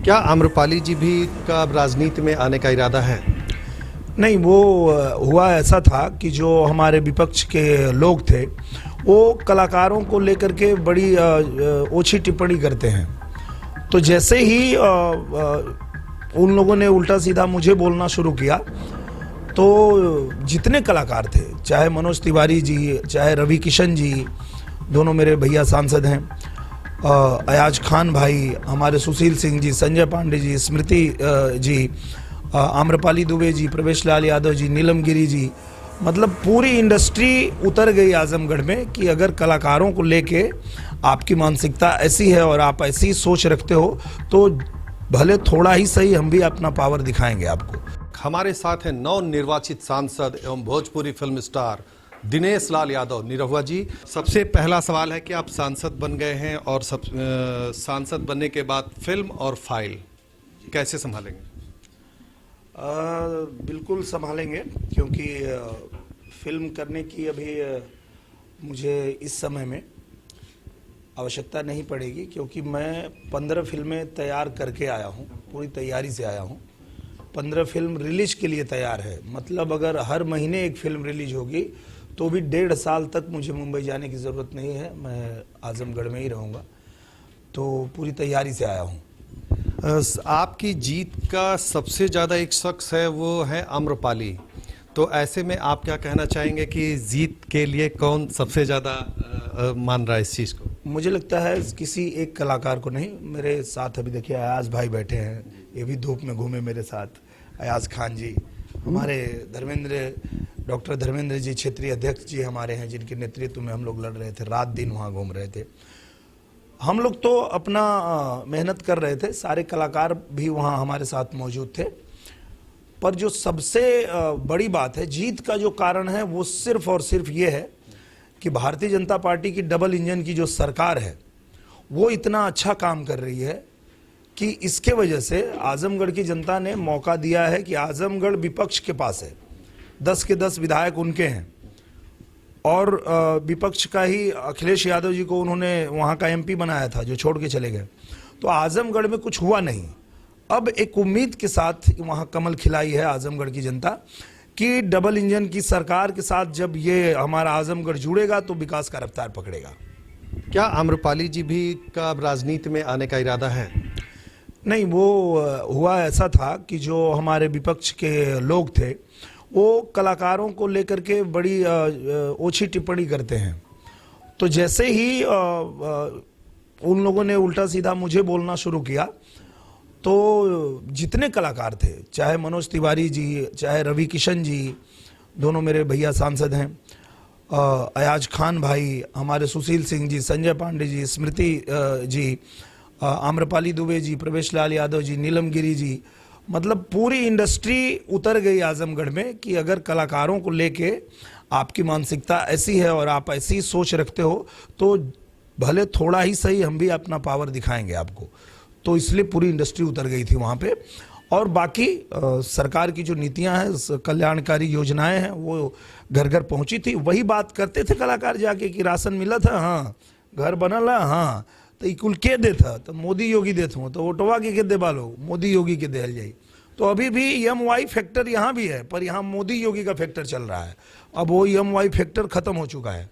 क्या आम्रपाली जी भी का अब राजनीति में आने का इरादा है? नहीं, वो हुआ ऐसा था कि जो हमारे विपक्ष के लोग थे वो कलाकारों को लेकर के बड़ी ओछी टिप्पणी करते हैं। तो जैसे ही उन लोगों ने उल्टा सीधा मुझे बोलना शुरू किया तो जितने कलाकार थे, चाहे मनोज तिवारी जी, चाहे रवि किशन जी, दोनों मेरे भैया सांसद हैं, अयाज खान भाई, हमारे सुशील सिंह जी, संजय पांडे जी, स्मृति जी, आम्रपाली दुबे जी, प्रवेश लाल यादव जी, नीलम गिरी जी, मतलब पूरी इंडस्ट्री उतर गई आजमगढ़ में कि अगर कलाकारों को लेके आपकी मानसिकता ऐसी है और आप ऐसी सोच रखते हो तो भले थोड़ा ही सही हम भी अपना पावर दिखाएंगे आपको। हमारे साथ हैं नव निर्वाचित सांसद एवं भोजपुरी फिल्म स्टार दिनेश लाल यादव निरहुआ जी। सबसे पहला सवाल है कि आप सांसद बन गए हैं और सांसद बनने के बाद फिल्म और फाइल कैसे संभालेंगे? बिल्कुल संभालेंगे, क्योंकि फिल्म करने की अभी मुझे इस समय में आवश्यकता नहीं पड़ेगी, क्योंकि मैं 15 फिल्में तैयार करके आया हूँ, पूरी तैयारी से आया हूँ। 15 फिल्म रिलीज के लिए तैयार है, मतलब अगर हर महीने एक फिल्म रिलीज होगी तो भी 1.5 साल तक मुझे मुंबई जाने की ज़रूरत नहीं है, मैं आजमगढ़ में ही रहूँगा। तो पूरी तैयारी से आया हूँ। आपकी जीत का सबसे ज़्यादा एक शख्स है, वो है आम्रपाली। तो ऐसे में आप क्या कहना चाहेंगे कि जीत के लिए कौन सबसे ज़्यादा मान रहा है इस चीज़ को? मुझे लगता है किसी एक कलाकार को नहीं, मेरे साथ अभी देखिए अयाज भाई बैठे हैं, ये भी धूप में घूमे मेरे साथ, अयाज खान जी, हमारे डॉक्टर धर्मेंद्र जी क्षेत्रीय अध्यक्ष जी हमारे हैं, जिनके नेतृत्व में हम लोग लड़ रहे थे, रात दिन वहाँ घूम रहे थे। हम लोग तो अपना मेहनत कर रहे थे, सारे कलाकार भी वहाँ हमारे साथ मौजूद थे। पर जो सबसे बड़ी बात है, जीत का जो कारण है वो सिर्फ और सिर्फ ये है कि भारतीय जनता पार्टी की डबल इंजन की जो सरकार है वो इतना अच्छा काम कर रही है कि इसके वजह से आजमगढ़ की जनता ने मौका दिया है कि आजमगढ़ विपक्ष के पास है, 10 के 10 विधायक उनके हैं, और विपक्ष का ही अखिलेश यादव जी को उन्होंने वहाँ का एमपी बनाया था जो छोड़ के चले गए। तो आजमगढ़ में कुछ हुआ नहीं। अब एक उम्मीद के साथ वहाँ कमल खिलाई है आजमगढ़ की जनता कि डबल इंजन की सरकार के साथ जब ये हमारा आजमगढ़ जुड़ेगा तो विकास का रफ्तार पकड़ेगा। क्या आम्रपाली जी भी का अब राजनीति में आने का इरादा है? नहीं, वो हुआ ऐसा था कि जो हमारे विपक्ष के लोग थे वो कलाकारों को लेकर के बड़ी ओछी टिप्पणी करते हैं। तो जैसे ही उन लोगों ने उल्टा सीधा मुझे बोलना शुरू किया तो जितने कलाकार थे, चाहे मनोज तिवारी जी, चाहे रवि किशन जी, दोनों मेरे भैया सांसद हैं, अयाज खान भाई, हमारे सुशील सिंह जी, संजय पांडे जी, स्मृति जी, आम्रपाली दुबे जी, प्रवेश लाल यादव जी, नीलम गिरी जी, मतलब पूरी इंडस्ट्री उतर गई आजमगढ़ में कि अगर कलाकारों को लेके आपकी मानसिकता ऐसी है और आप ऐसी सोच रखते हो तो भले थोड़ा ही सही हम भी अपना पावर दिखाएंगे आपको। तो इसलिए पूरी इंडस्ट्री उतर गई थी वहाँ पे। और बाकी सरकार की जो नीतियां हैं, कल्याणकारी योजनाएं हैं, वो घर घर पहुंची थी। वही बात करते थे कलाकार जाके कि राशन मिला था, हाँ, घर बनल है, हाँ, तो कुल के दे था, तो मोदी योगी देते हो, तो वोटवा के दे बालो मोदी योगी के देल जाई। तो अभी भी EMY फैक्टर यहाँ भी है, पर यहाँ मोदी योगी का फैक्टर चल रहा है। अब वो EMY फैक्टर खत्म हो चुका है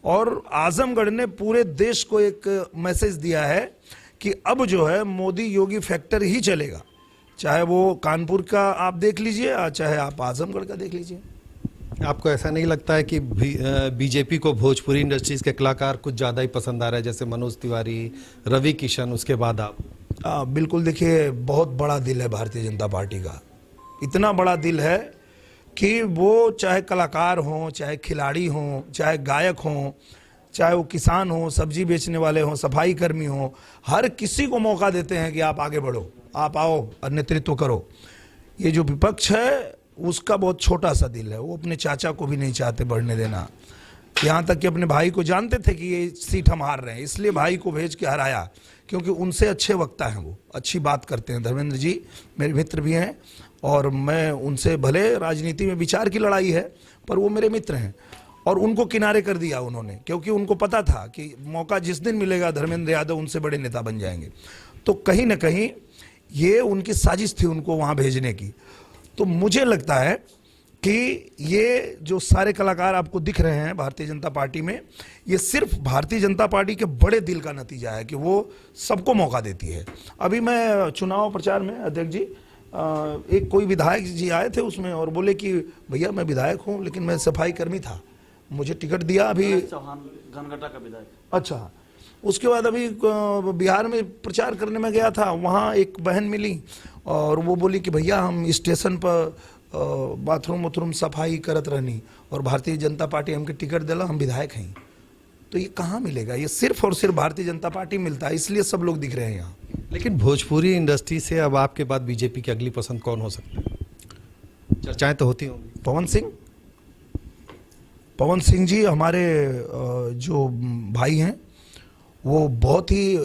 और आजमगढ़ ने पूरे देश को एक मैसेज दिया है कि अब जो है मोदी योगी फैक्टर ही चलेगा, चाहे वो कानपुर का आप देख लीजिए, चाहे आप आजमगढ़ का देख लीजिए। आपको ऐसा नहीं लगता है कि बीजेपी को भोजपुरी इंडस्ट्रीज के कलाकार कुछ ज़्यादा ही पसंद आ रहा है, जैसे मनोज तिवारी, रवि किशन, उसके बाद आप? बिल्कुल, देखिए बहुत बड़ा दिल है भारतीय जनता पार्टी का, इतना बड़ा दिल है कि वो चाहे कलाकार हों, चाहे खिलाड़ी हों, चाहे गायक हों, चाहे वो किसान हों, सब्जी बेचने वाले हों, सफाई कर्मी हों, हर किसी को मौका देते हैं कि आप आगे बढ़ो, आप आओ और नेतृत्व करो। ये जो विपक्ष है उसका बहुत छोटा सा दिल है, वो अपने चाचा को भी नहीं चाहते बढ़ने देना। यहाँ तक कि अपने भाई को जानते थे कि ये सीट हम हार रहे हैं, इसलिए भाई को भेज के हराया, क्योंकि उनसे अच्छे वक्ता हैं, वो अच्छी बात करते हैं। धर्मेंद्र जी मेरे मित्र भी हैं और मैं उनसे, भले राजनीति में विचार की लड़ाई है पर वो मेरे मित्र हैं, और उनको किनारे कर दिया उन्होंने, क्योंकि उनको पता था कि मौका जिस दिन मिलेगा धर्मेंद्र यादव उनसे बड़े नेता बन जाएंगे। तो कहीं ना कहीं ये उनकी साजिश थी उनको वहां भेजने की। तो मुझे लगता है कि ये जो सारे कलाकार आपको दिख रहे हैं भारतीय जनता पार्टी में, ये सिर्फ भारतीय जनता पार्टी के बड़े दिल का नतीजा है कि वो सबको मौका देती है। अभी मैं चुनाव प्रचार में अध्यक्ष जी एक कोई विधायक जी आए थे उसमें और बोले कि भैया मैं विधायक हूं लेकिन मैं सफाई कर्मी था, मुझे टिकट दिया अभी। चौहान घनघटा का विधायक। अच्छा, उसके बाद अभी बिहार में प्रचार करने में गया था, वहाँ एक बहन मिली और वो बोली कि भैया हम स्टेशन पर बाथरूम वाथरूम सफाई करत रहनी और भारतीय जनता पार्टी हमके टिकट दिला, हम विधायक हैं। तो ये कहाँ मिलेगा? ये सिर्फ और सिर्फ भारतीय जनता पार्टी मिलता है, इसलिए सब लोग दिख रहे हैं यहाँ। लेकिन भोजपुरी इंडस्ट्री से अब आपके बाद बीजेपी की अगली पसंद कौन हो सकता है? चर्चाएं तो होती होंगी। पवन सिंह जी हमारे जो भाई हैं वो बहुत ही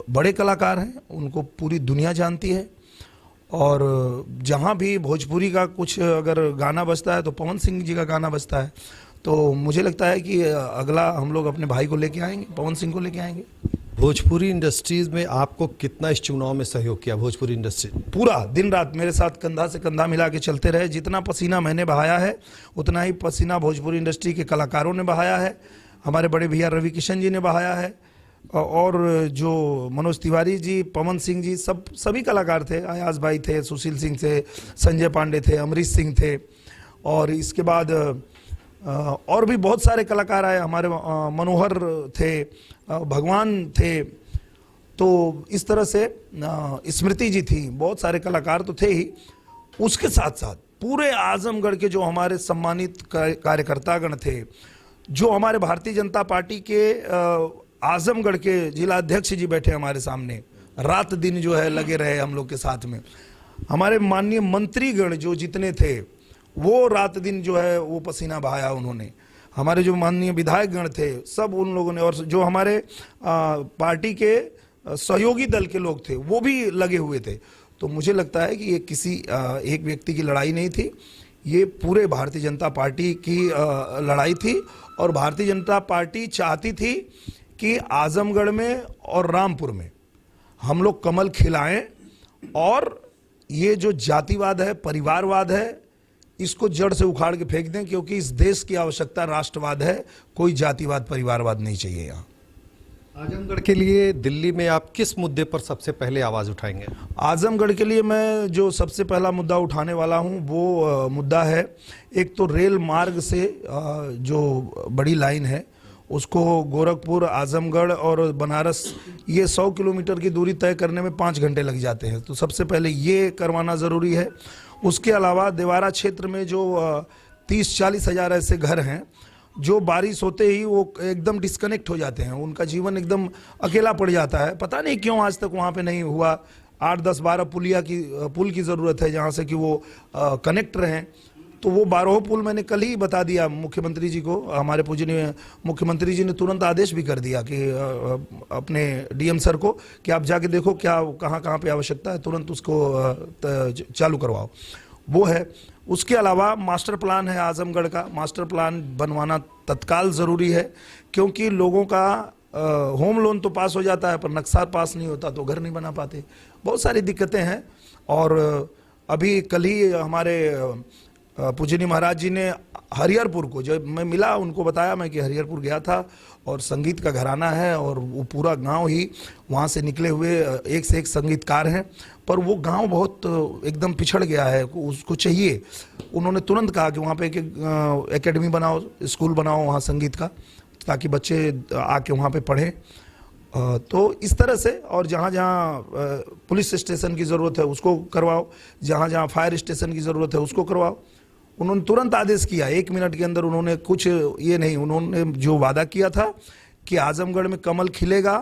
बड़े कलाकार हैं, उनको पूरी दुनिया जानती है। और जहाँ भी भोजपुरी का कुछ अगर गाना बजता है तो पवन सिंह जी का गाना बजता है। तो मुझे लगता है कि अगला हम लोग अपने भाई को लेके आएंगे, पवन सिंह को लेके आएंगे। भोजपुरी इंडस्ट्रीज में आपको कितना इस चुनाव में सहयोग किया? भोजपुरी इंडस्ट्री पूरा दिन रात मेरे साथ कंधा से कंधा मिला के चलते रहे। जितना पसीना मैंने बहाया है उतना ही पसीना भोजपुरी इंडस्ट्री के कलाकारों ने बहाया है, हमारे बड़े भैया रवि किशन जी ने बहाया है, और जो मनोज तिवारी जी, पवन सिंह जी, सभी कलाकार थे। अयाज भाई थे, सुशील सिंह थे, संजय पांडे थे, अमरीश सिंह थे, और इसके बाद और भी बहुत सारे कलाकार आए, हमारे मनोहर थे, भगवान थे। तो इस तरह से स्मृति जी थी, बहुत सारे कलाकार तो थे ही। उसके साथ साथ पूरे आजमगढ़ के जो हमारे सम्मानित कार्यकर्तागण थे, जो हमारे भारतीय जनता पार्टी के आजमगढ़ के जिला अध्यक्ष जी बैठे हमारे सामने, रात दिन जो है लगे रहे हम लोग के साथ में। हमारे माननीय मंत्रीगण जो जितने थे वो रात दिन जो है वो पसीना बहाया उन्होंने। हमारे जो माननीय विधायकगण थे सब उन लोगों ने, और जो हमारे पार्टी के सहयोगी दल के लोग थे वो भी लगे हुए थे। तो मुझे लगता है कि ये किसी एक व्यक्ति की लड़ाई नहीं थी, ये पूरे भारतीय जनता पार्टी की लड़ाई थी। और भारतीय जनता पार्टी चाहती थी कि आजमगढ़ में और रामपुर में हम लोग कमल खिलाएं, और ये जो जातिवाद है, परिवारवाद है, इसको जड़ से उखाड़ के फेंक दें, क्योंकि इस देश की आवश्यकता राष्ट्रवाद है, कोई जातिवाद परिवारवाद नहीं चाहिए यहाँ। आजमगढ़ के लिए दिल्ली में आप किस मुद्दे पर सबसे पहले आवाज उठाएंगे? आजमगढ़ के लिए मैं जो सबसे पहला मुद्दा उठाने वाला हूँ वो मुद्दा है, एक तो रेल मार्ग से जो बड़ी लाइन है उसको गोरखपुर, आजमगढ़ और बनारस, ये 100 किलोमीटर की दूरी तय करने में 5 घंटे लग जाते हैं। तो सबसे पहले ये करवाना ज़रूरी है। उसके अलावा देवारा क्षेत्र में जो 30-40 हज़ार ऐसे घर हैं जो बारिश होते ही वो एकदम डिस्कनेक्ट हो जाते हैं, उनका जीवन एकदम अकेला पड़ जाता है। पता नहीं क्यों आज तक वहाँ पे नहीं हुआ। 8, 10, 12 पुल की ज़रूरत है जहाँ से कि वो कनेक्ट रहें। तो वो 12 पुल मैंने कल ही बता दिया मुख्यमंत्री जी को। हमारे पूजनीय मुख्यमंत्री जी ने तुरंत आदेश भी कर दिया कि अपने डीएम सर को कि आप जाके देखो क्या कहाँ पे आवश्यकता है, तुरंत उसको चालू करवाओ। वो है। उसके अलावा मास्टर प्लान है आजमगढ़ का, मास्टर प्लान बनवाना तत्काल ज़रूरी है, क्योंकि लोगों का होम लोन तो पास हो जाता है पर नक्शा पास नहीं होता तो घर नहीं बना पाते। बहुत सारी दिक्कतें हैं। और अभी कल ही हमारे पूजनीय महाराज जी ने हरिहरपुर को, जब मैं मिला उनको बताया मैं कि हरिहरपुर गया था और संगीत का घराना है और वो पूरा गांव ही वहाँ से निकले हुए एक से एक संगीतकार हैं, पर वो गांव बहुत एकदम पिछड़ गया है, उसको चाहिए। उन्होंने तुरंत कहा कि वहाँ पे एक एकेडमी बनाओ, स्कूल बनाओ वहाँ संगीत का, ताकि बच्चे आके वहाँ पे पढ़ें। तो इस तरह से, और जहाँ जहाँ पुलिस स्टेशन की ज़रूरत है उसको करवाओ, जहाँ जहाँ फायर स्टेशन की ज़रूरत है उसको करवाओ। उन्होंने तुरंत आदेश किया, 1 मिनट के अंदर। उन्होंने कुछ ये नहीं, उन्होंने जो वादा किया था कि आजमगढ़ में कमल खिलेगा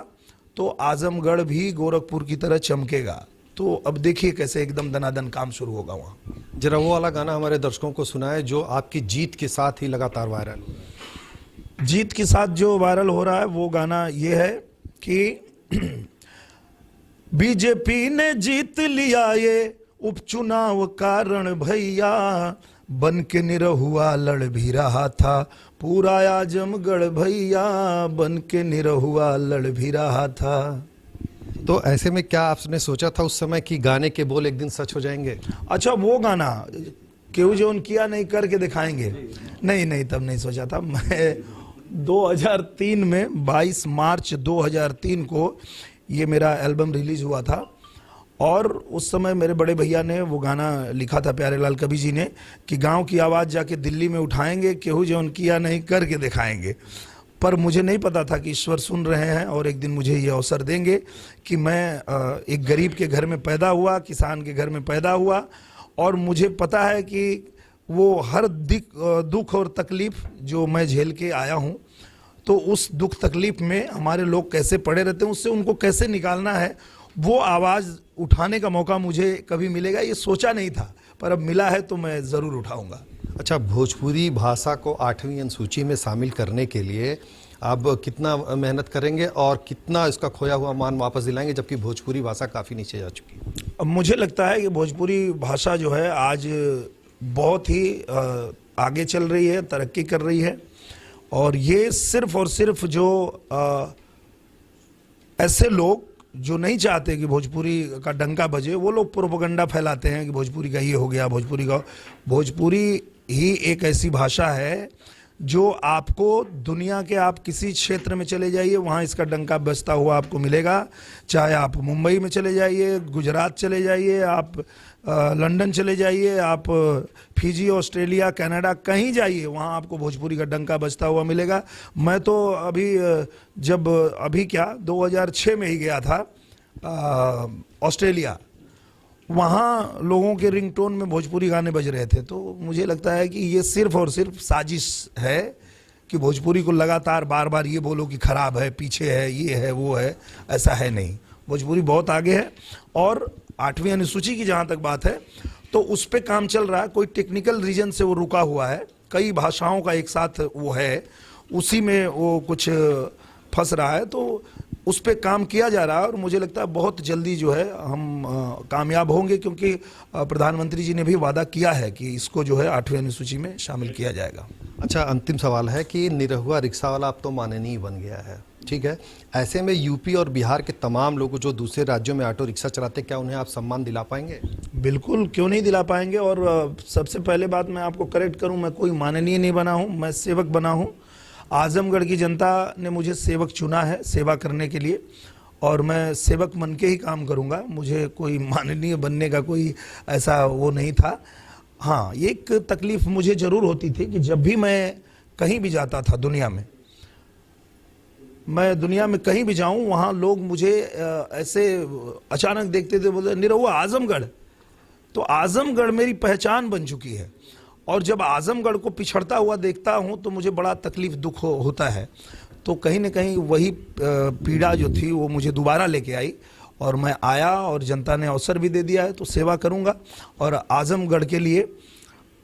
तो आजमगढ़ भी गोरखपुर की तरह चमकेगा। तो अब देखिए कैसे एकदम दनादन काम शुरू होगा वहाँ। जरा वो वाला गाना हमारे दर्शकों को सुनाए जो आपकी जीत के साथ ही लगातार वायरल। जीत के साथ जो वायरल हो रहा है वो गाना ये है कि बीजेपी ने जीत लिया ये उपचुनाव कारण भैया, बन के निरहुआ लड़ भी रहा था पूरा आजमगढ़ भैया, बन के निरहुआ लड़ भी रहा था। तो ऐसे में क्या आपने सोचा था उस समय कि गाने के बोल एक दिन सच हो जाएंगे? अच्छा, वो गाना केहू जो किया नहीं करके दिखाएंगे, नहीं नहीं, तब नहीं सोचा था। मैं 2003 में 22 मार्च 2003 को ये मेरा एल्बम रिलीज हुआ था, और उस समय मेरे बड़े भैया ने वो गाना लिखा था, प्यारेलाल कवि जी ने, कि गांव की आवाज़ जाके दिल्ली में उठाएंगे, केहू जो किया नहीं करके दिखाएंगे। पर मुझे नहीं पता था कि ईश्वर सुन रहे हैं और एक दिन मुझे ये अवसर देंगे कि मैं एक गरीब के घर में पैदा हुआ, किसान के घर में पैदा हुआ, और मुझे पता है कि वो हर दुख और तकलीफ जो मैं झेल के आया हूँ, तो उस दुख तकलीफ में हमारे लोग कैसे पड़े रहते हैं, उससे उनको कैसे निकालना है, वो आवाज़ उठाने का मौका मुझे कभी मिलेगा ये सोचा नहीं था, पर अब मिला है तो मैं ज़रूर उठाऊंगा। अच्छा, भोजपुरी भाषा को 8वीं अनुसूची में शामिल करने के लिए आप कितना मेहनत करेंगे और कितना इसका खोया हुआ मान वापस दिलाएंगे, जबकि भोजपुरी भाषा काफ़ी नीचे जा चुकी है? अब मुझे लगता है कि भोजपुरी भाषा जो है आज बहुत ही आगे चल रही है, तरक्की कर रही है, और ये सिर्फ और सिर्फ जो ऐसे लोग जो नहीं चाहते कि भोजपुरी का डंका बजे, वो लोग प्रोपेगेंडा फैलाते हैं कि भोजपुरी का ये हो गया, भोजपुरी ही एक ऐसी भाषा है जो आपको दुनिया के आप किसी क्षेत्र में चले जाइए, वहाँ इसका डंका बजता हुआ आपको मिलेगा। चाहे आप मुंबई में चले जाइए, गुजरात चले जाइए, आप लंदन चले जाइए, आप फिजी, ऑस्ट्रेलिया, कनाडा, कहीं जाइए, वहाँ आपको भोजपुरी का डंका बजता हुआ मिलेगा। मैं तो अभी 2006 में ही गया था ऑस्ट्रेलिया, वहाँ लोगों के रिंगटोन में भोजपुरी गाने बज रहे थे। तो मुझे लगता है कि ये सिर्फ और सिर्फ साजिश है कि भोजपुरी को लगातार बार बार ये बोलो कि खराब है, पीछे है, ये है, वो है। ऐसा है नहीं, भोजपुरी बहुत आगे है। और 8वीं अनुसूची की जहाँ तक बात है, तो उस पर काम चल रहा है। कोई टेक्निकल रीजन से वो रुका हुआ है, कई भाषाओं का एक साथ वो है, उसी में वो कुछ फंस रहा है, तो उस पर काम किया जा रहा है, और मुझे लगता है बहुत जल्दी जो है हम कामयाब होंगे, क्योंकि प्रधानमंत्री जी ने भी वादा किया है कि इसको जो है 8वीं अनुसूची में शामिल किया जाएगा। अच्छा, अंतिम सवाल है कि निरहुआ रिक्शा वाला अब तो माननीय बन गया है, ठीक है, ऐसे में यूपी और बिहार के तमाम लोग जो दूसरे राज्यों में ऑटो रिक्शा चलाते, क्या उन्हें आप सम्मान दिला पाएंगे? बिल्कुल, क्यों नहीं दिला पाएंगे। और सबसे पहले बात मैं आपको करेक्ट करूं, मैं कोई माननीय नहीं बना हूं, मैं सेवक बना हूं। आजमगढ़ की जनता ने मुझे सेवक चुना है सेवा करने के लिए, और मैं सेवक बन के ही काम करूंगा। मुझे कोई माननीय बनने का कोई ऐसा वो नहीं था। हाँ, एक तकलीफ मुझे ज़रूर होती थी कि जब भी मैं कहीं भी जाता था दुनिया में, मैं दुनिया में कहीं भी जाऊं, वहाँ लोग मुझे ऐसे अचानक देखते थे, बोलते निरहुआ आजमगढ़। तो आजमगढ़ मेरी पहचान बन चुकी है, और जब आजमगढ़ को पिछड़ता हुआ देखता हूं तो मुझे बड़ा तकलीफ दुख होता है। तो कहीं न कहीं वही पीड़ा जो थी वो मुझे दोबारा लेके आई, और मैं आया, और जनता ने अवसर भी दे दिया है, तो सेवा करूंगा, और आजमगढ़ के लिए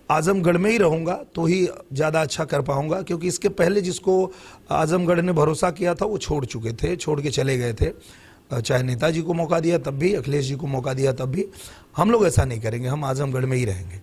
आजमगढ़ में ही रहूंगा तो ही ज़्यादा अच्छा कर पाऊंगा। क्योंकि इसके पहले जिसको आजमगढ़ ने भरोसा किया था वो छोड़ चुके थे, छोड़ के चले गए थे। चाहे नेताजी को मौका दिया तब भी, अखिलेश जी को मौका दिया तब भी। हम लोग ऐसा नहीं करेंगे, हम आजमगढ़ में ही रहेंगे।